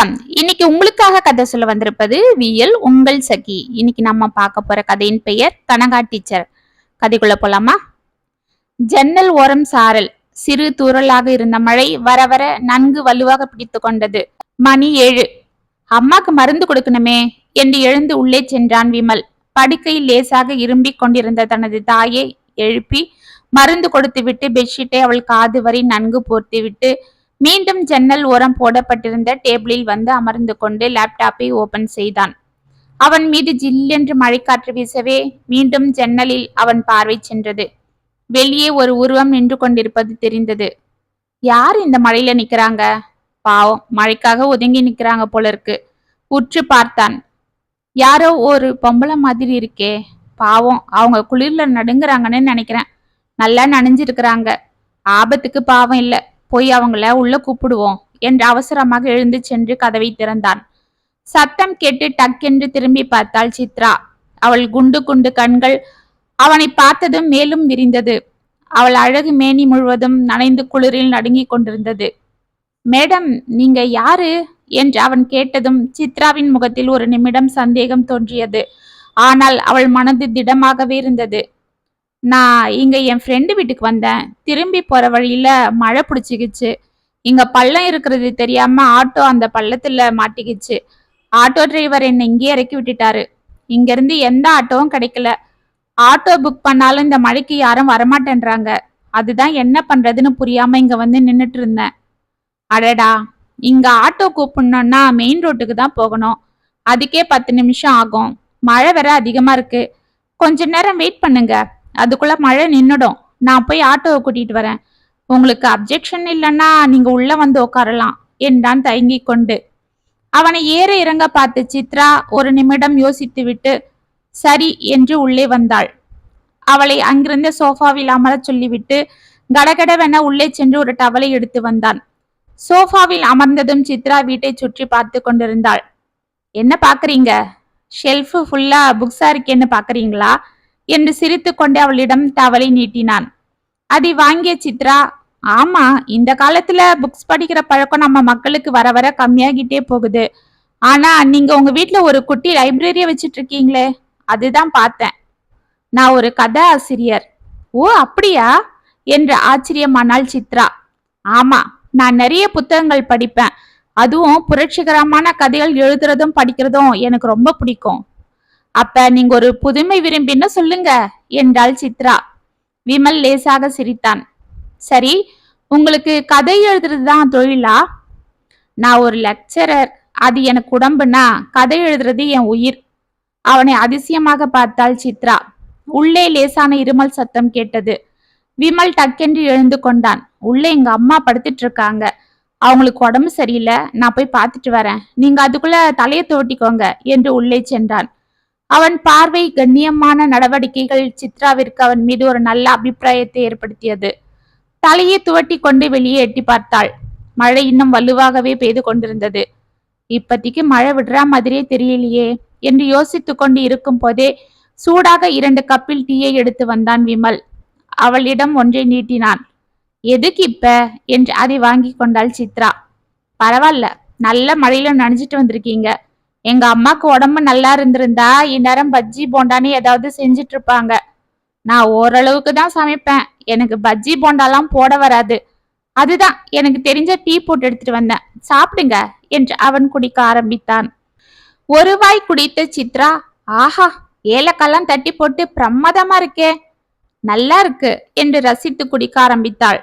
வணக்கம். இன்னைக்கு உங்களுக்காக கதை சொல்ல வந்திருப்பது வியல் உங்கள் சகி. இன்னைக்கு நம்ம பார்க்க போற கதையின் பெயர் கனகா டீச்சர். கதைக்குள்ள போலாமா? ஜன்னல் ஓரம் சாரல், சிறு தூறலாக இருந்த மழை வர வர நன்கு வலுவாக பிடித்து கொண்டது. மணி 7. அம்மாக்கு மருந்து கொடுக்கணுமே என்று எழுந்து உள்ளே சென்றான் விமல். படுக்கையில் லேசாக இரும்பிக் கொண்டிருந்த தனது தாயை எழுப்பி மருந்து கொடுத்துவிட்டு பெட்ஷீட்டை அவள் காது வரை நன்கு போர்த்திவிட்டு மீண்டும் ஜன்னல் ஓரம் போடப்பட்டிருந்த டேபிளில் வந்து அமர்ந்து கொண்டு லேப்டாப்பை ஓபன் செய்தான். அவன் மீது ஜில்லென்று மழைக்காற்று வீசவே மீண்டும் ஜன்னலில் அவன் பார்வை சென்றது. வெளியே ஒரு உருவம் நின்று கொண்டிருப்பது தெரிந்தது. யார் இந்த மழையில நிக்கிறாங்க? பாவம், மழைக்காக ஒதுங்கி நிக்கிறாங்க போல இருக்கு. உற்று பார்த்தான். யாரோ ஒரு பொம்பளை மாதிரி இருக்கே. பாவம், அவங்க குளிர்ல நடுங்குறாங்கன்னு நினைக்கிறேன். நல்லா நனைஞ்சிருக்கிறாங்க. ஆபத்துக்கு பாவம் இல்ல, போய் அவங்கள உள்ள கூப்பிடுவோம் என்று அவசரமாக எழுந்து சென்று கதவை திறந்தான். சத்தம் கேட்டு டக்கென்று திரும்பி பார்த்தாள் சித்ரா. அவள் குண்டு குண்டு கண்கள் அவனை பார்த்ததும் மேலும் விரிந்தது. அவள் அழகு மேனி முழுவதும் நனைந்து குளிரில் நடுங்கிக் கொண்டிருந்தது. மேடம், நீங்க யாரு என்று அவன் கேட்டதும் சித்ராவின் முகத்தில் ஒரு நிமிடம் சந்தேகம் தோன்றியது. ஆனால் அவள் மனது திடமாகவே இருந்தது. நான் இங்க என் ஃப்ரெண்டு வீட்டுக்கு வந்தேன். திரும்பி போற வழியில மழை பிடிச்சிக்கிச்சு. இங்க பள்ளம் இருக்கிறது தெரியாம ஆட்டோ அந்த பள்ளத்துல மாட்டிக்கிச்சு. ஆட்டோ டிரைவர் என்னை இங்கேயே இறக்கி விட்டுட்டாரு. இங்க இருந்து எந்த ஆட்டோவும் கிடைக்கல. ஆட்டோ புக் பண்ணாலும் இந்த மழைக்கு யாரும் வரமாட்டேன்றாங்க. அதுதான் என்ன பண்றதுன்னு புரியாம இங்க வந்து நின்னுட்டு இருந்தேன். அடடா, இங்க ஆட்டோ கூப்பிடணும்னா மெயின் ரோட்டுக்கு தான் போகணும். அதுக்கே 10 நிமிஷம் ஆகும். மழை வேற அதிகமா இருக்கு. கொஞ்ச நேரம் வெயிட் பண்ணுங்க, அதுக்குள்ள மழை நின்னுடும். நான் போய் ஆட்டோவை கூட்டிட்டு வரேன். உங்களுக்கு அப்ஜெக்ஷன் இல்லைன்னா நீங்க உள்ள வந்து உட்காரலாம் என்றான் தயங்கி கொண்டு. அவனை ஏற இறங்க பார்த்து சித்ரா ஒரு நிமிடம் யோசித்து விட்டு சரி என்று உள்ளே வந்தாள். அவளை அங்கிருந்த சோஃபாவில் அமரச் சொல்லிவிட்டு கடகடவென உள்ளே சென்று ஒரு டவலை எடுத்து வந்தான். சோஃபாவில் அமர்ந்ததும் சித்ரா வீட்டை சுற்றி பார்த்து கொண்டிருந்தாள். என்ன பாக்குறீங்க? ஷெல்ஃபு ஃபுல்லா புக்ஸா இருக்கேன்னு பாக்குறீங்களா என்று சிரித்து கொண்டு அவளிடம் டவலை நீட்டினான். அதை வாங்கிய சித்ரா, ஆமா, இந்த காலத்துல புக்ஸ் படிக்கிற பழக்கம் நம்ம மக்களுக்கு வர வர கம்மியாகிட்டே போகுது. ஆனா நீங்க உங்க வீட்டுல ஒரு குட்டி லைப்ரரிய வச்சிட்டு இருக்கீங்களே, அதுதான் பார்த்தேன். நான் ஒரு கதை ஆசிரியர். ஓ அப்படியா என்று ஆச்சரியமானாள் சித்ரா. ஆமா, நான் நிறைய புத்தகங்கள் படிப்பேன். அதுவும் புரட்சிகரமான கதைகள் எழுதுறதும் படிக்கிறதும் எனக்கு ரொம்ப பிடிக்கும். அப்ப நீங்க ஒரு புதுமை விரும்பின்னு சொல்லுங்க என்றாள் சித்ரா. விமல் லேசாக சிரித்தான். சரி, உங்களுக்கு கதை எழுதுறதுதான் தொழிலா? நான் ஒரு லெக்சரர். அது எனக்கு உடம்புனா கதை எழுதுறது என் உயிர். அவனை அதிசயமாக பார்த்தாள் சித்ரா. உள்ளே லேசான இருமல் சத்தம் கேட்டது. விமல் டக்கென்று எழுந்து கொண்டான். உள்ளே எங்க அம்மா படுத்துட்டு இருக்காங்க. அவங்களுக்கு உடம்பு சரியில்லை, நான் போய் பார்த்துட்டு வரேன். நீங்க அதுக்குள்ள தலையை துவட்டிக்கோங்க என்று உள்ளே சென்றான். அவன் பார்வை கண்ணியமான நடவடிக்கைகள் சித்ராவிற்கு அவன் மீது ஒரு நல்ல அபிப்பிராயத்தை ஏற்படுத்தியது. தலையை துவட்டி கொண்டு வெளியே எட்டி பார்த்தாள். மழை இன்னும் வலுவாகவே பெய்து கொண்டிருந்தது. இப்பத்திக்கு மழை விடுற மாதிரியே தெரியலையே என்று யோசித்து கொண்டு இருக்கும் போதே சூடாக 2 கப்பில் டீயை எடுத்து வந்தான் விமல். அவளிடம் ஒன்றை நீட்டினான். எதுக்கு இப்ப என்று அதை வாங்கி கொண்டாள் சித்ரா. பரவாயில்ல, நல்ல மழையில நனைஞ்சிட்டு வந்திருக்கீங்க. எங்க அம்மாக்கு உடம்பு நல்லா இருந்திருந்தா இந்நேரம் பஜ்ஜி போண்டான்னு ஏதாவது செஞ்சிட்டு இருப்பாங்க. நான் ஓரளவுக்கு தான் சமைப்பேன். எனக்கு பஜ்ஜி போண்டாலாம் போட வராது. அதுதான் எனக்கு தெரிஞ்ச டீ போட்டு எடுத்துட்டு வந்தேன், சாப்பிடுங்க என்று அவன் குடிக்க ஆரம்பித்தான். ஒரு வாய் குடித்த சித்ரா, ஆஹா, ஏலக்காலாம் தட்டி போட்டு பிரமாதமா இருக்கே, நல்லா இருக்கு என்று ரசித்து குடிக்க ஆரம்பித்தாள்.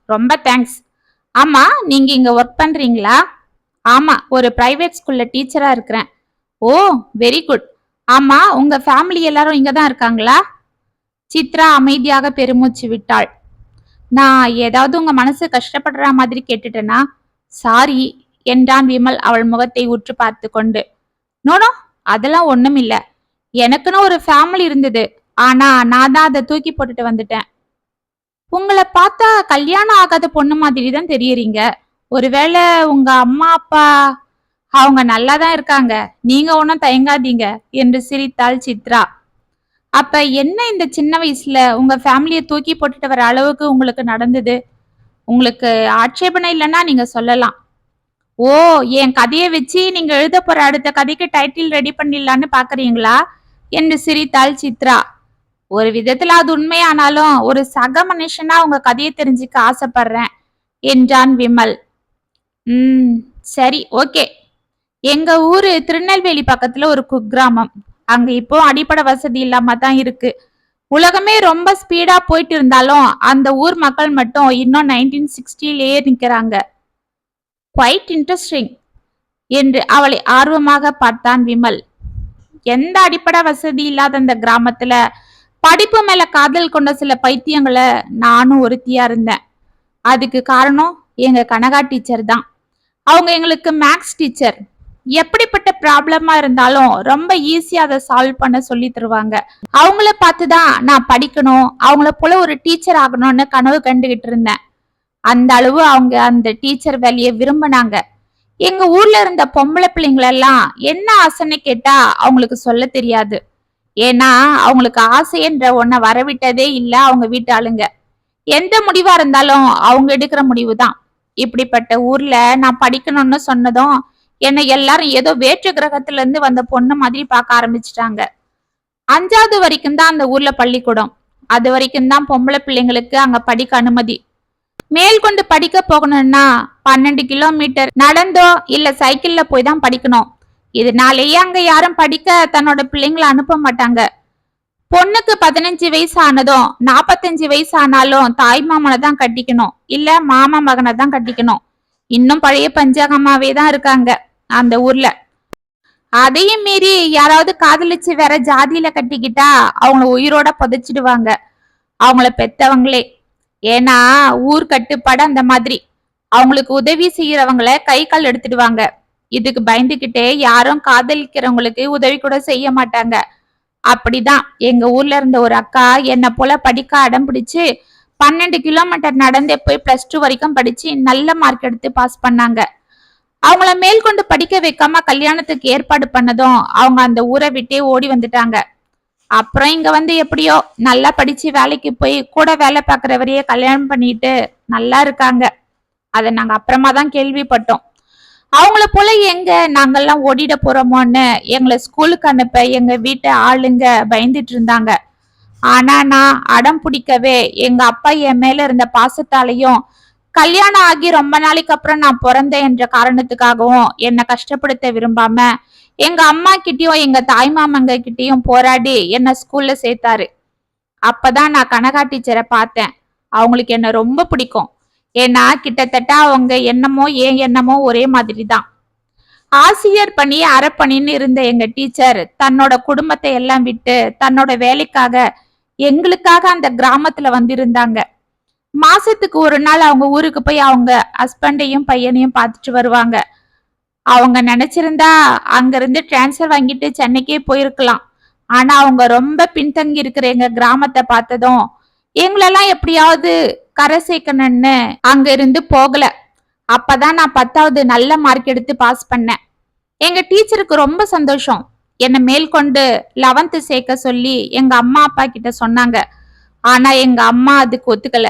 ரொம்ப தேங்க்ஸ். ஆமா, நீங்க இங்க ஒர்க் பண்றீங்களா? ஆமா, ஒரு பிரைவேட் ஸ்கூல்ல டீச்சரா இருக்கிறேன். ஓ, வெரி குட். ஆமா, உங்க ஃபேமிலி எல்லாரும் இங்கதான் இருக்காங்களா? சித்ரா அமைதியாக பெருமூச்சு விட்டாள். நான் ஏதாவது உங்க மனசு கஷ்டப்படுற மாதிரி கேட்டுட்டேனா? சாரி என்றான் விமல் அவள் முகத்தை உற்று பார்த்து கொண்டு. நோனோ, அதெல்லாம் ஒண்ணும் இல்ல. எனக்குன்னு ஒரு ஃபேமிலி இருந்தது. ஆனா நான் தான் அதை தூக்கி போட்டுட்டு வந்துட்டேன். உங்களை பார்த்தா கல்யாணம் ஆகாத பொண்ணு மாதிரி தான் தெரியறீங்க. ஒருவேளை உங்க அம்மா அப்பா? அவங்க நல்லாதான் இருக்காங்க, நீங்க ஒன்னும் தயங்காதீங்க என்று சிரித்தாள் சித்ரா. அப்ப என்ன இந்த சின்ன வயசுல உங்க ஃபேமிலியை தூக்கி போட்டுட்டு வர அளவுக்கு உங்களுக்கு நடந்தது? உங்களுக்கு ஆட்சேபனை இல்லைன்னா நீங்க சொல்லலாம். ஓ, என் கதையை வச்சு நீங்க எழுத போற அடுத்த கதைக்கு டைட்டில் ரெடி பண்ணிடலான்னு பாக்குறீங்களா என்று சிரித்தாள் சித்ரா. ஒரு விதத்துல அது உண்மையானாலும் ஒரு சக மனுஷனா உங்க கதையை தெரிஞ்சுக்க ஆசைப்படுறேன் என்றான் விமல். சரி, ஓகே. எங்க ஊரு திருநெல்வேலி பக்கத்துல ஒரு குக்கிராமம். அங்க இப்போ அடிப்படை வசதி இல்லாம தான் இருக்கு. உலகமே ரொம்ப ஸ்பீடா போயிட்டு இருந்தாலும் அந்த ஊர் மக்கள் மட்டும் இன்னும் 1960லேயே நிக்கிறாங்க. குவைட் இன்ட்ரெஸ்டிங் என்று அவளை ஆர்வமாக பார்த்தான் விமல். எந்த அடிப்படை வசதி இல்லாத அந்த கிராமத்துல படிப்பு மேல காதல் கொண்ட சில பைத்தியங்களை நானும் ஒருத்தியா இருந்தேன். அதுக்கு காரணம் எங்க கனகா டீச்சர் தான். அவங்க எங்களுக்கு மேக்ஸ் டீச்சர். எப்படிப்பட்ட ப்ராப்ளமா இருந்தாலும் ரொம்ப ஈஸியா அதை சால்வ் பண்ண சொல்லி தருவாங்க. அவங்கள பார்த்துதான் நான் படிக்கணும், அவங்கள போல ஒரு டீச்சர் ஆகணும்னு கனவு கண்டுகிட்டு இருந்தேன். அந்த அளவு அவங்க அந்த டீச்சர் வேலையை விரும்பினாங்க. எங்க ஊர்ல இருந்த பொம்பளை பிள்ளைங்களெல்லாம் என்ன ஆசைன்னு கேட்டா அவங்களுக்கு சொல்ல தெரியாது. ஏன்னா அவங்களுக்கு ஆசைன்ற ஒன்ன வரவிட்டதே இல்ல அவங்க வீட்டு ஆளுங்க. எந்த முடிவா இருந்தாலும் அவங்க எடுக்கிற முடிவு தான். இப்படிப்பட்ட ஊர்ல நான் படிக்கணும்னு சொன்னதும் என்னை எல்லாரும் ஏதோ வேற்று கிரகத்துல இருந்து வந்த பொண்ணு மாதிரி பார்க்க ஆரம்பிச்சிட்டாங்க. 5வது வரைக்கும் தான் அந்த ஊர்ல பள்ளிக்கூடம். அது வரைக்கும் தான் பொம்பளை பிள்ளைங்களுக்கு அங்க படிக்க அனுமதி. மேல் கொண்டு படிக்க போகணும்னா 12 கிலோமீட்டர் நடந்தோ இல்ல சைக்கிள்ல போய் தான் படிக்கணும். இதனாலேயே அங்க யாரும் படிக்க தன்னோட பிள்ளைங்களை அனுப்ப மாட்டாங்க. பொண்ணுக்கு 15 வயசு ஆனதும் 45 வயசு ஆனாலும் தாய் மாமனை தான் கட்டிக்கணும், இல்ல மாமா மகனை தான் கட்டிக்கணும். இன்னும் பழைய பஞ்சாங்கமாவே தான் இருக்காங்க அந்த ஊர்ல. அதையும் மீறி யாராவது காதலிச்சு வேற ஜாதியில கட்டிக்கிட்டா அவங்கள உயிரோட புதைச்சிடுவாங்க அவங்கள பெத்தவங்களே. ஏன்னா ஊர் கட்டுப்பாடு அந்த மாதிரி. அவங்களுக்கு உதவி செய்யறவங்கள கை கால் எடுத்துடுவாங்க. இதுக்கு பயந்துகிட்டே யாரும் காதலிக்கிறவங்களுக்கு உதவி கூட செய்ய மாட்டாங்க. அப்படிதான் எங்க ஊர்ல இருந்த ஒரு அக்கா என்ன போல படிக்க அடம் பிடிச்சு 12 கிலோமீட்டர் நடந்தே போய் +2 வரைக்கும் படிச்சு நல்ல மார்க் எடுத்து பாஸ் பண்ணாங்க. அவங்கள மேல் கொண்டு படிக்க வைக்காம கல்யாணத்துக்கு ஏற்பாடு பண்ணதும் அவங்க அந்த ஊரை விட்டே ஓடி வந்துட்டாங்க. அப்புறம் இங்க வந்து எப்படியோ நல்லா படிச்சு வேலைக்கு போய் கூட வேலை பார்க்கறவரையே கல்யாணம் பண்ணிட்டு நல்லா இருக்காங்க. அதை நாங்க அப்புறமா தான் கேள்விப்பட்டோம். அவங்கள போல எங்க நாங்கெல்லாம் ஓடிட போறோமோன்னு எங்களை ஸ்கூலுக்கு அனுப்ப எங்க வீட்டு ஆளுங்க பயந்துட்டு இருந்தாங்க. ஆனா நான் அடம் பிடிக்கவே எங்க அப்பா என் மேல இருந்த பாசத்தாலையும் கல்யாணம் ஆகி ரொம்ப நாளைக்கு அப்புறம் நான் பிறந்தேன் என்ற காரணத்துக்காகவும் என்னை கஷ்டப்படுத்த விரும்பாம எங்க அம்மா கிட்டயும் எங்க தாய் மாமங்க கிட்டயும் போராடி என்ன ஸ்கூல்ல சேர்த்தாரு. அப்பதான் நான் கனகா டீச்சரை பார்த்தேன். அவங்களுக்கு என்ன ரொம்ப பிடிக்கும். ஏன்னா கிட்டத்தட்ட அவங்க எண்ணமோ ஏன் எண்ணமோ ஒரே மாதிரி தான். ஆசிரியர் பணி அறப்பணின்னு இருந்த எங்க டீச்சர் தன்னோட குடும்பத்தை எல்லாம் விட்டு தன்னோட வேலைக்காக எங்களுக்காக அந்த கிராமத்துல வந்திருந்தாங்க. மாசத்துக்கு ஒரு நாள் அவங்க ஊருக்கு போய் அவங்க ஹஸ்பண்டையும் பையனையும் பார்த்துட்டு வருவாங்க. அவங்க நினைச்சிருந்தா அங்க இருந்து டிரான்ஸ்பர் வாங்கிட்டு சென்னைக்கே போயிருக்கலாம். ஆனா அவங்க ரொம்ப பின்தங்கி இருக்கிற எங்க கிராமத்தை பார்த்ததும் எங்களெல்லாம் எப்படியாவது கரை சேர்க்கணும்னு அங்க இருந்து போகல. அப்பதான் நான் 10வது நல்ல மார்க் எடுத்து பாஸ் பண்ணேன். எங்க டீச்சருக்கு ரொம்ப சந்தோஷம். என்னை மேல் கொண்டு 11th சேர்க்க சொல்லி எங்க அம்மா அப்பா கிட்ட சொன்னாங்க. ஆனா எங்க அம்மா அதுக்கு ஒத்துக்கல.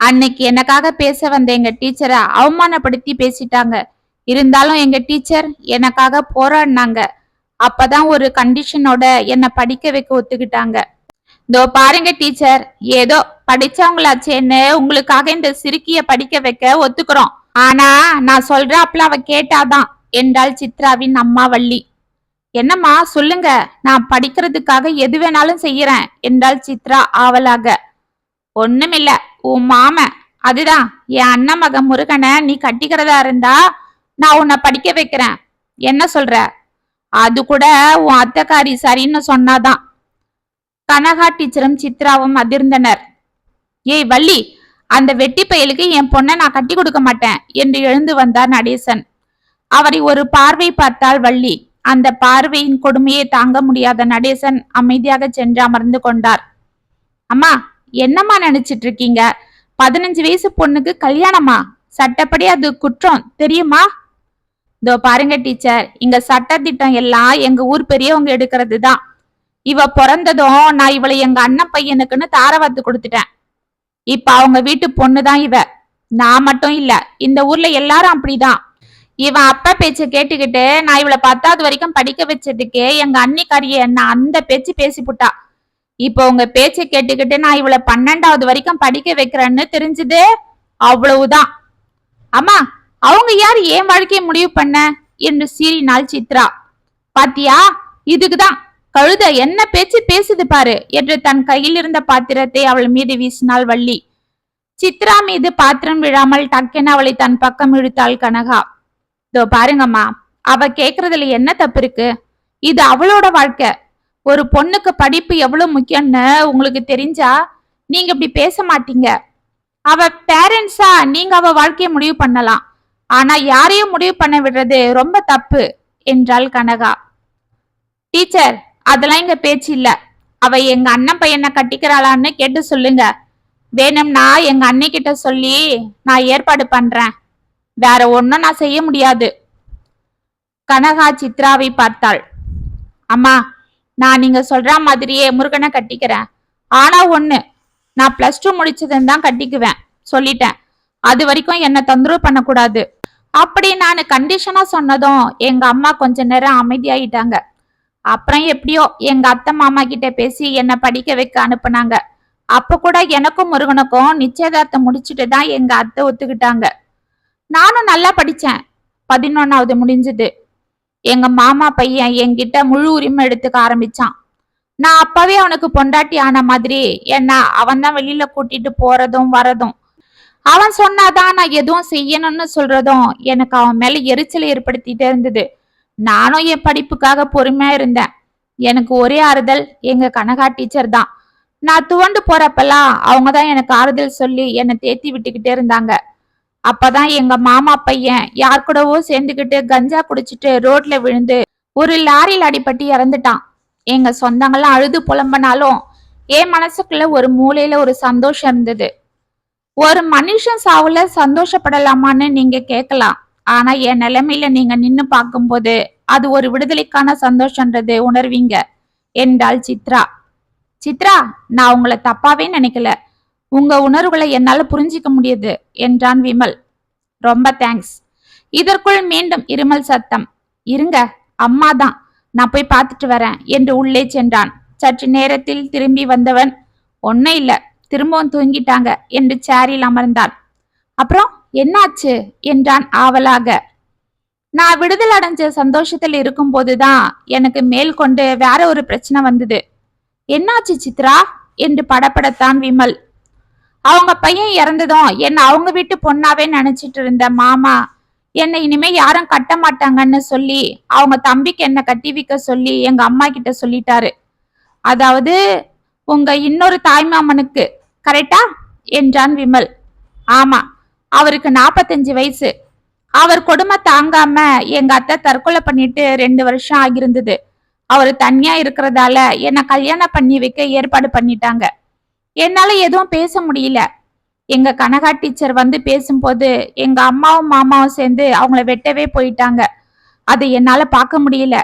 அன்னைக்கு எனக்காக பேச வந்த எங்க டீச்சரை அவமானப்படுத்தி பேசிட்டாங்க. இருந்தாலும் எங்க டீச்சர் எனக்காக போராடினாங்க. அப்பதான் ஒரு கண்டிஷனோட என்னை படிக்க வைக்க ஒத்துக்கிட்டாங்க. இதோ பாருங்க டீச்சர், ஏதோ படிச்சவங்களாச்சேன்னு உங்களுக்காக இந்த சிறுக்கிய படிக்க வைக்க ஒத்துக்கிறோம். ஆனா நான் சொல்றாப்ல அவ கேட்டாதான் என்றாள் சித்ராவின் அம்மா வள்ளி. என்னம்மா சொல்லுங்க, நான் படிக்கிறதுக்காக எது வேணாலும் செய்யறேன் என்றாள் சித்ரா ஆவலாக. ஒண்ணுமில்ல, உன் மாமன் அதுதான் என் அண்ணன் மகன் முருகனை நீ கட்டிக்கிறதா இருந்தா நான் உன்னை படிக்க வைக்கிறேன். என்ன சொல்ற? அது கூட உன் அத்தைக்காரி சரின்னு சொன்னாதான். கனகா டீச்சரும் சித்ராவும் அதிர்ந்தனர். ஏய் வள்ளி, அந்த வெட்டி பயலுக்கு என் பொண்ணை நான் கட்டி கொடுக்க மாட்டேன் என்று எழுந்து வந்தார் நடேசன். அவரை ஒரு பார்வை பார்த்தாள் வள்ளி. அந்த பார்வையின் கொடுமையை தாங்க முடியாத நடேசன் அமைதியாக சென்று அமர்ந்து கொண்டார். அம்மா, என்னம்மா நினைச்சிட்டு இருக்கீங்க? 15 வயசு பொண்ணுக்கு கல்யாணமா? சட்டப்படி அது குற்றம் தெரியுமா? இதோ பாருங்க டீச்சர், இங்க சட்டத்திட்டம் எல்லாம் எங்க ஊர் பெரியவங்க எடுக்கிறது தான். இவ பிறந்ததும் நான் இவளை எங்க அண்ணன் பையனுக்குன்னு தாரவாத்து கொடுத்துட்டேன். இப்ப அவங்க வீட்டு பொண்ணுதான் இவ. நான் மட்டும் இல்ல, இந்த ஊர்ல எல்லாரும் அப்படிதான். இவன் அப்பா பேச்ச கேட்டுக்கிட்டு நான் இவளை 10வது வரைக்கும் படிக்க வச்சதுக்கே எங்க அன்னிக்காரிய என்ன அந்த பேச்சு பேசிப்புட்டா. இப்ப உங்க பேச்ச கேட்டுக்கிட்டு நான் இவளை 12வது வரைக்கும் படிக்க வைக்கிறேன்னு தெரிஞ்சது, அவ்வளவுதான். அம்மா, அவங்க யார் ஏன் வாழ்க்கையை முடிவு பண்ண என்று சீறினாள் சித்ரா. பாத்தியா, இதுக்குதான் கழுத என்ன பேச்சு பேசுது பாரு என்று தன் கையில் இருந்த பாத்திரத்தை அவள் மீது வீசினாள் வள்ளி. சித்ரா மீது பாத்திரம் விழாமல் டக்கென அவளை தன் பக்கம் இழுத்தாள் கனகா. இதோ பாருங்கம்மா, அவ கேக்குறதுல என்ன தப்பு இருக்கு? இது அவளோட வாழ்க்கை. ஒரு பொண்ணுக்கு படிப்பு எவ்வளவு முக்கியம்னு உங்களுக்கு தெரிஞ்சா நீங்க இப்படி பேச மாட்டீங்க. அவ பேரண்ட்ஸா நீங்க அவ வாழ்க்கையை முடிவு பண்ணலாம், ஆனா யாரையும் முடிவு பண்ண விடுறது ரொம்ப தப்பு என்றாள் கனகா. டீச்சர், அதெல்லாம் இங்க பேச்சு இல்ல. அவ எங்க அண்ணன் பையனை கட்டிக்கிறாளான்னு கேட்டு சொல்லுங்க. வேணும்னா எங்க அன்னைக்கிட்ட சொல்லி நான் ஏற்பாடு பண்றேன். வேற ஒன்னும் நான் செய்ய முடியாது. கனகா சித்ராவை பார்த்தாள். அம்மா, நான் நீங்க சொல்ற மாதிரியே முருகனை கட்டிக்கிறேன். ஆனா ஒண்ணு, நான் +2 முடிச்சதுன்னு தான் கட்டிக்குவேன் சொல்லிட்டேன். அது வரைக்கும் என்ன தொந்தரவு பண்ணக்கூடாது. அப்படி நான் கண்டிஷனா சொன்னதும் எங்க அம்மா கொஞ்ச நேரம் அமைதியாயிட்டாங்க. அப்புறம் எப்படியோ எங்க அத்தை மாமா கிட்ட பேசி என்ன படிக்க வைக்க அனுப்புனாங்க. அப்ப கூட எனக்கும் முருகனுக்கும் நிச்சயதார்த்தம் முடிச்சுட்டு தான் எங்க அத்தை ஒத்துக்கிட்டாங்க. நானும் நல்லா படிச்சேன். 11வது முடிஞ்சது. எங்க மாமா பையன் என்கிட்ட முழு உரிமை எடுத்துக்க ஆரம்பிச்சான். நான் அப்பவே அவனுக்கு பொண்டாட்டி ஆன மாதிரி என்ன அவன் தான் வெளியில கூட்டிட்டு போறதும் வரதும், அவன் சொன்னாதான் நான் எதுவும் செய்யணும்னு சொல்றதும் எனக்கு அவன் மேல எரிச்சலை ஏற்படுத்திட்டே இருந்தது. நானும் என் படிப்புக்காக பொறுமையா இருந்தேன். எனக்கு ஒரே ஆறுதல் எங்க கனகா டீச்சர் தான். நான் துவண்டு போறப்பெல்லாம் அவங்கதான் எனக்கு ஆறுதல் சொல்லி என்னை தேத்தி விட்டுக்கிட்டே இருந்தாங்க. அப்பதான் எங்க மாமா பையன் யார் கூடவோ சேர்ந்துக்கிட்டு கஞ்சா குடிச்சிட்டு ரோட்ல விழுந்து ஒரு லாரியில் அடிபட்டு இறந்துட்டான். எங்க சொந்தங்கள்லாம் அழுது புலம்பனாலும் என் மனசுக்குள்ள ஒரு மூலையில ஒரு சந்தோஷம் இருந்தது. ஒரு மனுஷன் சாவுல சந்தோஷப்படலாமான்னு நீங்க கேட்கலாம். ஆனா என் நிலைமையில நீங்க நின்னு பார்க்கும்போது அது ஒரு விடுதலைக்கான சந்தோஷன்றது உணர்வீங்க என்றாள் சித்ரா. சித்ரா, நான் உங்களை தப்பாவே நினைக்கல. உங்க உணர்வுகளை என்னால புரிஞ்சிக்க முடியுது என்றான் விமல். ரொம்ப தேங்க்ஸ். இதற்குள் மீண்டும் இருமல் சத்தம். இருங்க, அம்மா தான், நான் போய் பார்த்துட்டு வரேன் என்று உள்ளே சென்றான். சற்று நேரத்தில் திரும்பி வந்தவன், ஒன்னும் இல்ல, திரும்பவும் தூங்கிட்டாங்க என்று சேரில் அமர்ந்தான். அப்புறம் என்னாச்சு என்றான் ஆவலாக. நான் விடுதலை அடைஞ்ச சந்தோஷத்தில் இருக்கும் போதுதான் எனக்கு மேல் கொண்டு வேற ஒரு பிரச்சனை வந்தது. என்னாச்சு சித்ரா என்று படப்படத்தான் விமல். அவங்க பையன் இறந்ததும் என்ன அவங்க வீட்டு பொண்ணாவே நினைச்சிட்டு இருந்த மாமா என்னை இனிமே யாரும் கட்ட மாட்டாங்கன்னு சொல்லி அவங்க தம்பிக்கு என்ன கட்டி வைக்க சொல்லி எங்க அம்மா கிட்ட சொல்லிட்டாரு. அதாவது உங்க இன்னொரு தாய்மாமனுக்கு, கரெக்டா என்றான் விமல். ஆமா, அவருக்கு 45 வயசு. அவர் கொடுமை தாங்காம எங்க அத்தை தற்கொலை பண்ணிட்டு 2 வருஷம் ஆகியிருந்தது. அவரு தனியா இருக்கிறதால என்ன கல்யாணம் பண்ணி வைக்க ஏற்பாடு பண்ணிட்டாங்க. என்னால எதுவும் பேச முடியல. எங்க கனகா டீச்சர் வந்து பேசும்போது எங்க அம்மாவும் மாமாவும் சேர்ந்து அவங்கள வெட்டவே போயிட்டாங்க. அதை என்னால பார்க்க முடியல.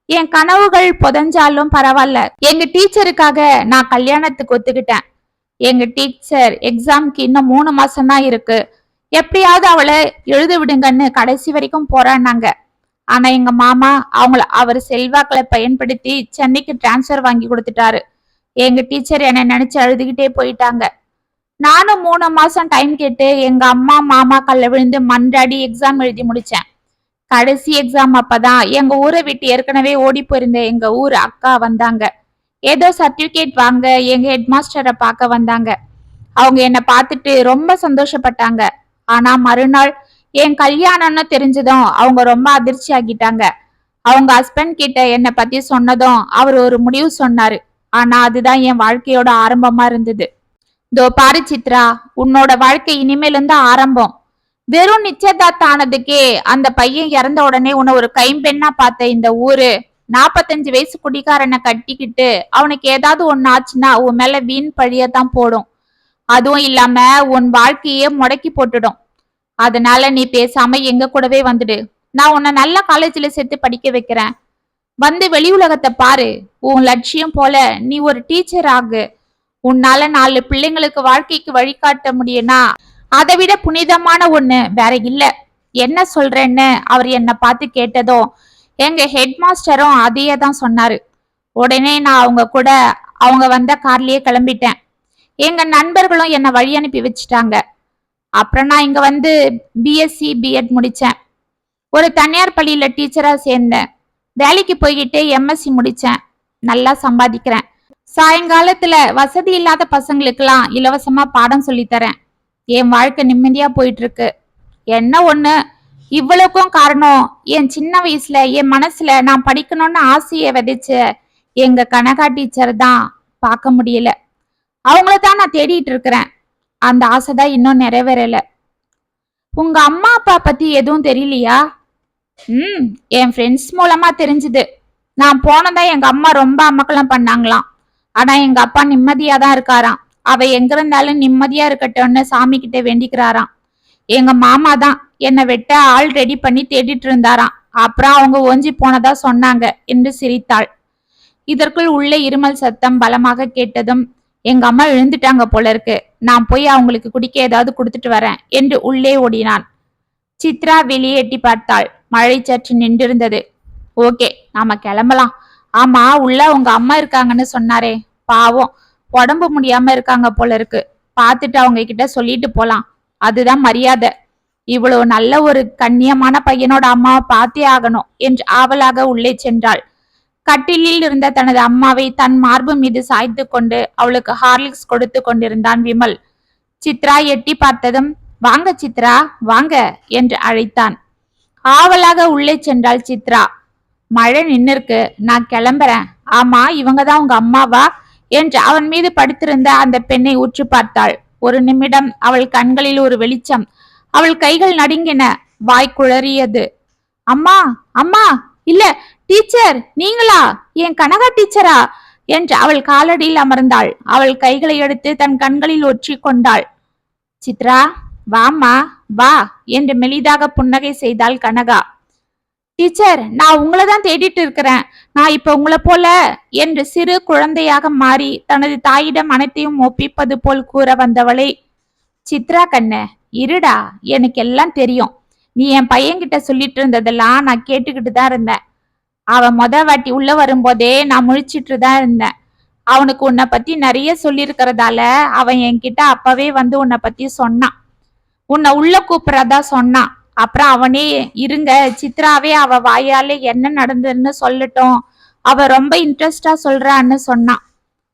என் கனவுகள் புதஞ்சாலும் பரவாயில்ல, எங்க டீச்சருக்காக நான் கல்யாணத்துக்கு ஒத்துக்கிட்டேன். எங்க டீச்சர் எக்ஸாம்க்கு இன்னும் 3 மாசம் தான் இருக்கு. எப்படியாவது அவளை எழுத விடுங்கன்னு கடைசி வரைக்கும் போராடினாங்க. ஆனா எங்க மாமா அவர் செல்வாக்களை பயன்படுத்தி சென்னைக்கு டிரான்ஸ்பர் வாங்கி கொடுத்துட்டாரு. எங்க டீச்சர் என்னை நினைச்சு அழுதுகிட்டே போயிட்டாங்க. நானும் 3 மாசம் டைம் கேட்டு எங்க அம்மா மாமா கல்ல விழுந்து மன்றாடி எக்ஸாம் எழுதி முடிச்சேன். கடைசி எக்ஸாம் அப்பதான் எங்க ஊரை விட்டு ஏற்கனவே ஓடி போயிருந்த எங்க ஊர் அக்கா வந்தாங்க. ஏதோ சர்டிபிகேட் வாங்க எங்க ஹெட் மாஸ்டரை பார்க்க வந்தாங்க. அவங்க என்னை பார்த்துட்டு ரொம்ப சந்தோஷப்பட்டாங்க. ஆனா மறுநாள் என் கல்யாணம்னு தெரிஞ்சதும் அவங்க ரொம்ப அதிர்ச்சி ஆகிட்டாங்க. அவங்க ஹஸ்பண்ட் கிட்ட என்னை பத்தி சொன்னதும் அவர் ஒரு முடிவு சொன்னாரு. ஆனா அதுதான் என் வாழ்க்கையோட ஆரம்பமா இருந்தது. தோ பாரு சித்ரா, உன்னோட வாழ்க்கை இனிமேல் இருந்து ஆரம்பம். வெறும் நிச்சயதார்த்தம் ஆனதுக்கே அந்த பையன் இறந்த உடனே உன்னை ஒரு கைம்பெண்ணா பார்த்த இந்த ஊரு 45 வயசு குடிக்காரனை கட்டிக்கிட்டு அவனுக்கு ஏதாவது ஒண்ணு ஆச்சுன்னா உன் மேல வீண் பழியத்தான் போடும். அதுவும் இல்லாம உன் வாழ்க்கையே முடக்கி போட்டுடும். அதனால நீ பேசாம எங்க கூடவே வந்துடு. நான் உன்னை நல்ல காலேஜ்ல சேர்த்து படிக்க வைக்கிறேன். வந்து வெளி உலகத்தை பாரு. உன் லட்சியம் போல நீ ஒரு டீச்சர் ஆகு. உன்னால 4 பிள்ளைங்களுக்கு வாழ்க்கைக்கு வழிகாட்ட முடியும்னா அதை விட புனிதமான ஒண்ணு வேற இல்ல என்ன சொல்றேன்னு அவர் என்னை பார்த்து கேட்டதும் எங்க ஹெட் மாஸ்டரும் அதையே தான் சொன்னாரு. உடனே நான் அவங்க வந்த கார்லயே கிளம்பிட்டேன். எங்க நண்பர்களும் என்னை வழி அனுப்பி வச்சுட்டாங்க. அப்புறம் நான் இங்க வந்து பிஎஸ்சி பிஎட் முடிச்சேன். ஒரு தனியார் பள்ளியில டீச்சரா சேர்ந்தேன். வேலைக்கு போய்கிட்டு எம்எஸ்சி முடிச்சேன். நல்லா சம்பாதிக்கிறேன். சாயங்காலத்துல வசதி இல்லாத பசங்களுக்கெல்லாம் இலவசமா பாடம் சொல்லித்தரேன். என் வாழ்க்கை நிம்மதியா போயிட்டு இருக்கு. என்ன ஒண்ணு, இவ்வளவுக்கும் காரணம் என் சின்ன வயசுல என் மனசுல நான் படிக்கணும்னு ஆசையை விதைச்ச எங்க கனகா டீச்சர் தான். பார்க்க முடியல. அவங்கள தான் நான் தேடிட்டு இருக்கிறேன். அந்த ஆசைதான் இன்னும் நிறைவேறல. உங்க அம்மா அப்பா பத்தி எதுவும் தெரியலையா? என் ஃப்ரெண்ட்ஸ் மூலமா தெரிஞ்சுது. நான் போனதா எங்க அம்மா ரொம்ப அமக்கலம் பண்ணாங்களாம். ஆனா எங்க அப்பா நிம்மதியா தான் இருக்காராம். அவ எங்க இருந்தாலும் நிம்மதியா இருக்கட்டும்னு சாமி கிட்ட வேண்டிக்கிறாராம். எங்க மாமா தான் என்னை வெட்ட ஆள் ரெடி பண்ணி தேடிட்டு இருந்தாராம். அப்புறம் அவங்க ஓஞ்சி போனதா சொன்னாங்க என்று சிரித்தாள். இதற்குள் உள்ளே இருமல் சத்தம் பலமாக கேட்டதும் எங்க அம்மா எழுந்துட்டாங்க போல இருக்கு. நான் போய் அவங்களுக்கு குடிக்க ஏதாவது கொடுத்துட்டு வரேன் என்று உள்ளே ஓடினான். சித்ரா வெளியே எட்டி பார்த்தாள். மழை சற்று நின்றிருந்தது. ஓகே, நாம கிளம்பலாம். ஆமா, உள்ள உங்க அம்மா இருக்காங்கன்னு சொன்னாரே, பாவம் உடம்பு முடியாம இருக்காங்க போல இருக்கு. பார்த்துட்டு அவங்க கிட்ட சொல்லிட்டு போலாம். அதுதான் மரியாதை. இவ்வளவு நல்ல ஒரு கண்ணியமான பையனோட அம்மாவை பார்த்தே ஆகணும் என்று ஆவலாக உள்ளே சென்றாள். கட்டிலில் இருந்த தனது அம்மாவை தன் மார்பு மீது சாய்த்து கொண்டு அவளுக்கு ஹார்லிக்ஸ் கொடுத்து கொண்டிருந்தான் விமல். சித்ரா எட்டி பார்த்ததும் வாங்க சித்ரா வாங்க என்று அழைத்தான். ஆவலாக உள்ளே சென்றாள் சித்ரா. மழை நின்னுருக்கு, நான் கிளம்புறேன். ஆமா, இவங்கதான் உங்க அம்மாவா என்று அவன் மீது படுத்திருந்த அந்த பெண்ணை உற்று பார்த்தாள். ஒரு நிமிடம் அவள் கண்களில் ஒரு வெளிச்சம். அவள் கைகள் நடுங்கின. வாய் குளறியது. அம்மா அம்மா, இல்ல டீச்சர், நீங்களா? என் கனகா டீச்சரா என்று அவள் காலடியில் அமர்ந்தாள். அவள் கைகளை எடுத்து தன் கண்களில் ஒற்றி கொண்டாள். சித்ரா வாமா வா என்று மெலிதாக புன்னகை செய்தாள் கனகா. டீச்சர், நான் உங்களை தான் தேடிட்டு இருக்கிறேன். நான் இப்ப உங்களை போல என்று சிறு குழந்தையாக மாறி தனது தாயிடம் அனைத்தையும் ஒப்பிப்பது போல் கூற வந்தவளை, சித்ரா கண்ணு இருடா, எனக்கு எல்லாம் தெரியும். நீ என் பையன்கிட்ட சொல்லிட்டு இருந்ததெல்லாம் நான் கேட்டுக்கிட்டு தான் இருந்தேன். அவன் வாட்டி உள்ள வரும்போதே நான் முழிச்சிட்டு தான் இருந்தேன். அவனுக்கு உன்னை பத்தி நிறைய சொல்லியிருக்கிறதால அவன் என்கிட்ட அப்பவே வந்து உன்னை பத்தி சொன்னான். உன்னை உள்ள கூப்பிடறதா சொன்னான். அப்புறம் அவனே இருங்க, சித்ராவே அவ வாயாலே என்ன நடந்ததுன்னு சொல்லட்டும், அவ ரொம்ப இன்ட்ரெஸ்டா சொல்றான்னு சொன்னான்.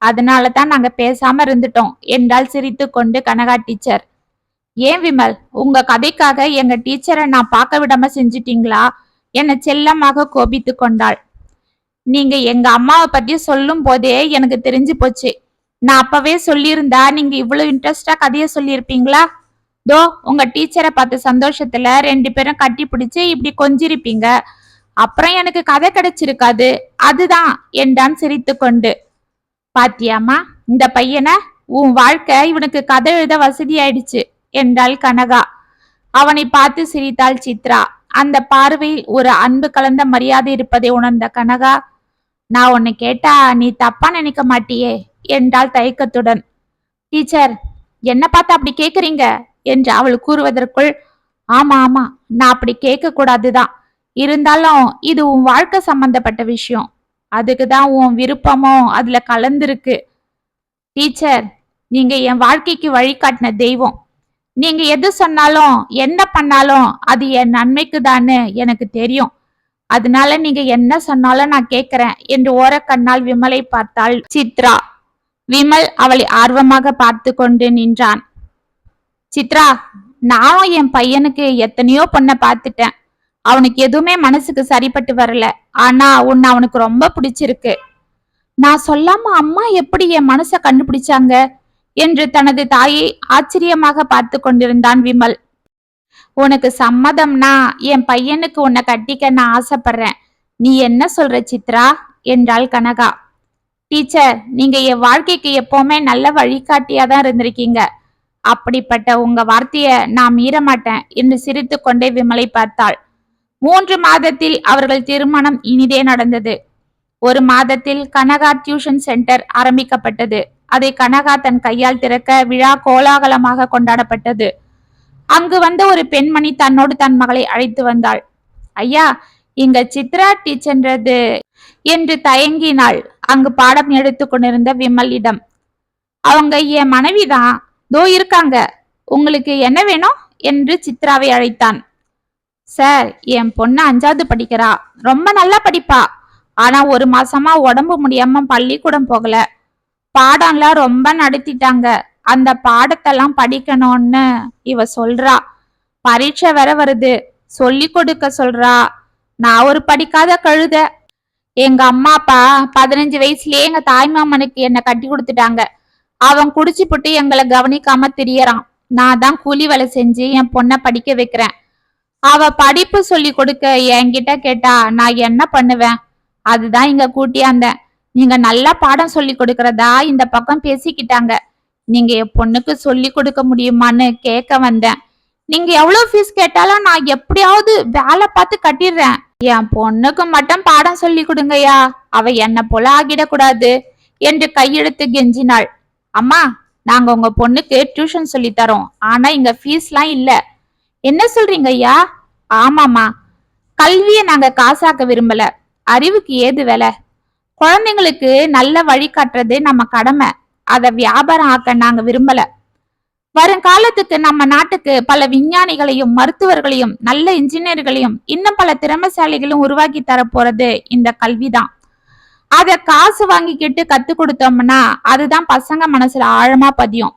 அதனாலதான் நாங்க பேசாம இருந்துட்டோம் என்றால் சிரித்து கொண்டு கனகா டீச்சர். ஏன் விமல், உங்க கதைக்காக எங்க டீச்சரை நான் பார்க்க விடாம செஞ்சிட்டீங்களா என செல்லமாக கோபித்து கொண்டாள். நீங்க எங்க அம்மாவை பத்தி சொல்லும் போதே எனக்கு தெரிஞ்சு போச்சு. நான் அப்பவே சொல்லியிருந்தா நீங்க இவ்வளவு இன்ட்ரெஸ்டா கதையை சொல்லியிருப்பீங்களா? தோ உங்க டீச்சரை பார்த்த சந்தோஷத்துல 2 பேரும் கட்டி பிடிச்சு இப்படி கொஞ்சிருப்பீங்க. அப்புறம் எனக்கு கதை கிடைச்சிருக்காது. அதுதான் என்றான் சிரித்து கொண்டு. பாத்தியாமா, இந்த பையனை உன் வாழ்க்கை இவனுக்கு கதை எழுத வசதி ஆயிடுச்சு என்றாள் கனகா. அவனை பார்த்து சிரித்தாள் சித்ரா. அந்த பார்வையில் ஒரு அன்பு கலந்த மரியாதை இருப்பதை உணர்ந்த கனகா, நான் உன்னை கேட்டா நீ தப்பா நினைக்க மாட்டியே என்றாள் தயக்கத்துடன். டீச்சர், என்ன பார்த்து அப்படி கேக்குறீங்க என்று அவள் கூறுவதற்குள், ஆமா ஆமா, நான் அப்படி கேட்க கூடாதுதான். இருந்தாலும் இது உன் வாழ்க்கை சம்பந்தப்பட்ட விஷயம். அதுக்குதான் உன் விருப்பமும் அதுல கலந்துருக்கு. டீச்சர், நீங்க என் வாழ்க்கைக்கு வழிகாட்டின தெய்வம். நீங்க எது சொன்னாலும் என்ன பண்ணாலும் அது என் நன்மைக்கு தான்னு எனக்கு தெரியும். அதனால நீங்க என்ன சொன்னாலும் நான் கேட்கிறேன் என்று ஓரக்கண்ணால் விமலை பார்த்தாள் சித்ரா. விமல் அவளை ஆர்வமாக பார்த்து கொண்டு நின்றான். சித்ரா, நானும் என் பையனுக்கு எத்தனையோ பொண்ணை பார்த்துட்டேன். அவனுக்கு எதுவுமே மனசுக்கு சரிப்பட்டு வரல. ஆனா உன்னை அவனுக்கு ரொம்ப பிடிச்சிருக்கு. நான் சொல்லாம அம்மா எப்படி என் மனசை கண்டுபிடிச்சாங்க என்று தனது தாயை ஆச்சரியமாக பார்த்து கொண்டிருந்தான் விமல். உனக்கு சம்மதம்னா என் பையனுக்கு உன்னை கட்டிக்க நான் ஆசைப்படுறேன். நீ என்ன சொல்ற சித்ரா என்றாள் கனகா. டீச்சர், நீங்க என் வாழ்க்கைக்கு எப்பவுமே நல்ல வழிகாட்டியா தான் இருந்திருக்கீங்க. அப்படிப்பட்ட உங்க வார்த்தைய நான் மீற மாட்டேன் என்று சிரித்து கொண்டே விமலை பார்த்தாள். 3 மாதத்தில் அவர்கள் திருமணம் இனிதே நடந்தது. 1 மாதத்தில் கனகா டியூஷன் சென்டர் ஆரம்பிக்கப்பட்டது. அதை கனகா தன் கையால் திறக்க விழா கோலாகலமாக கொண்டாடப்பட்டது. அங்கு வந்த ஒரு பெண்மணி தன்னோடு தன் மகளை அழைத்து வந்தாள். ஐயா, இங்க சித்ரா டீச்சர்ன்றது என்று தயங்கினாள் அங்கு பாடம் எடுத்து கொண்டிருந்த விமலிடம். அவங்க என் மனைவிதான், தோ இருக்காங்க, உங்களுக்கு என்ன வேணும் என்று சித்ராவை அழைத்தான். சார், என் பொண்ணு 5வது படிக்கிறா, ரொம்ப நல்லா படிப்பா. ஆனா 1 மாசமா உடம்பு முடியாம பள்ளிக்கூடம் போகல. பாடம்லாம் ரொம்ப நடத்திட்டாங்க. அந்த பாடத்தெல்லாம் படிக்கணும்னு இவ சொல்றா. பரீட்சை வேற வருது, சொல்லி கொடுக்க சொல்றா. நான் ஒரு படிக்காத கழுத. எங்க அம்மா அப்பா 15 வயசுலயே எங்க தாய்மாமனுக்கு என்ன கட்டி கொடுத்துட்டாங்க. அவன் குடிச்சு போட்டு எங்களை கவனிக்காம திரியறான். நான் தான் கூலி வேலை செஞ்சு என் பொண்ணை படிக்க வைக்கிறேன். அவ படிப்பு சொல்லி கொடுக்க என்கிட்ட கேட்டா நான் என்ன பண்ணுவேன்? அதுதான் இங்க கூட்டியாந்தேன். நீங்க நல்லா பாடம் சொல்லி கொடுக்கறதா இந்த பக்கம் பேசிக்கிட்டாங்க. நீங்க என் பொண்ணுக்கு சொல்லி கொடுக்க முடியுமான்னு கேட்க வந்தேன். நீங்க எவ்வளவு ஃபீஸ் கேட்டாலும் நான் எப்படியாவது வேலை பார்த்து கட்டிடுறேன். என் பொண்ணுக்கு மட்டும் பாடம் சொல்லி கொடுங்கய்யா, அவ என்ன போல ஆகிடக்கூடாது என்று கையெடுத்து கெஞ்சினாள். அம்மா, நாங்க உங்க பொண்ணுக்கு டியூஷன் சொல்லி தரோம், ஆனா இங்க ஃபீஸ்லாம் இல்ல. என்ன சொல்றீங்க ஐயா? ஆமாமா, கல்வியை நாங்க காசாக்க விரும்பல, அறிவுக்கு ஏது வேலை. குழந்தைங்களுக்கு நல்ல வழி காட்டுறது நம்ம கடமை, அத வியாபாரம் ஆக்க நாங்க விரும்பல. வருங்காலத்துக்கு நம்ம நாட்டுக்கு பல விஞ்ஞானிகளையும் மருத்துவர்களையும் நல்ல இன்ஜினியர்களையும் இன்னும் பல திறமைசாலிகளும் உருவாக்கி தர போறது இந்த கல்விதான். அத காசு வாங்கிக்கிட்டு கத்து கொடுத்தோம்னா அதுதான் பசங்க மனசுல ஆழமா பதியும்.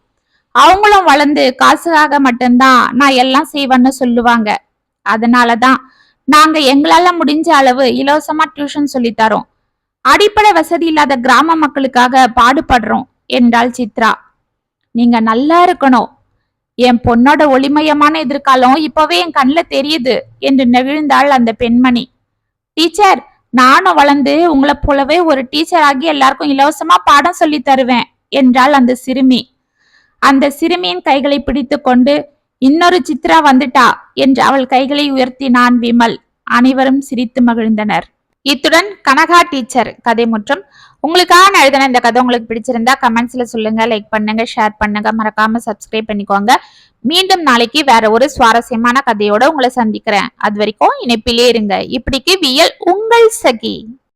அவங்களும் வளர்ந்து காசுக்காக மட்டும்தான் நான் எல்லாம் செய்வேன்னு சொல்லுவாங்க. அதனாலதான் நாங்க எங்களால முடிஞ்ச அளவு இலவசமா டியூஷன் சொல்லி தரோம். அடிப்படை வசதி இல்லாத கிராம மக்களுக்காக பாடுபடுறோம் என்றாள் சித்ரா. நீங்க நல்லா இருக்கணும். என் பொண்ணோட ஒளிமயமான எதிர்காலம் இப்பவே என் கண்ணுல தெரியுது என்று நெகிழ்ந்தாள் அந்த பெண்மணி. டீச்சர், நானும் வளர்ந்து உங்களை போலவே ஒரு டீச்சர் ஆகி எல்லாருக்கும் இலவசமா பாடம் சொல்லி தருவேன் என்றாள் அந்த சிறுமி. அந்த சிறுமியின் கைகளை பிடித்து கொண்டு, இன்னொரு சித்ரா வந்துட்டா என்று அவள் கைகளை உயர்த்தினான் விமல். அனைவரும் சிரித்து மகிழ்ந்தனர். இத்துடன் கனகா டீச்சர் கதை முற்றும். உங்களுக்காக நான் எழுதின இந்த கதை உங்களுக்கு பிடிச்சிருந்தா கமெண்ட்ஸ்ல சொல்லுங்க, லைக் பண்ணுங்க, ஷேர் பண்ணுங்க, மறக்காம சப்ஸ்கிரைப் பண்ணிக்கோங்க. மீண்டும் நாளைக்கு வேற ஒரு சுவாரஸ்யமான கதையோட உங்களை சந்திக்கிறேன். அது வரைக்கும் இணைப்பிலே இருங்க. இப்படிக்கு வியல் உங்கள் சகி.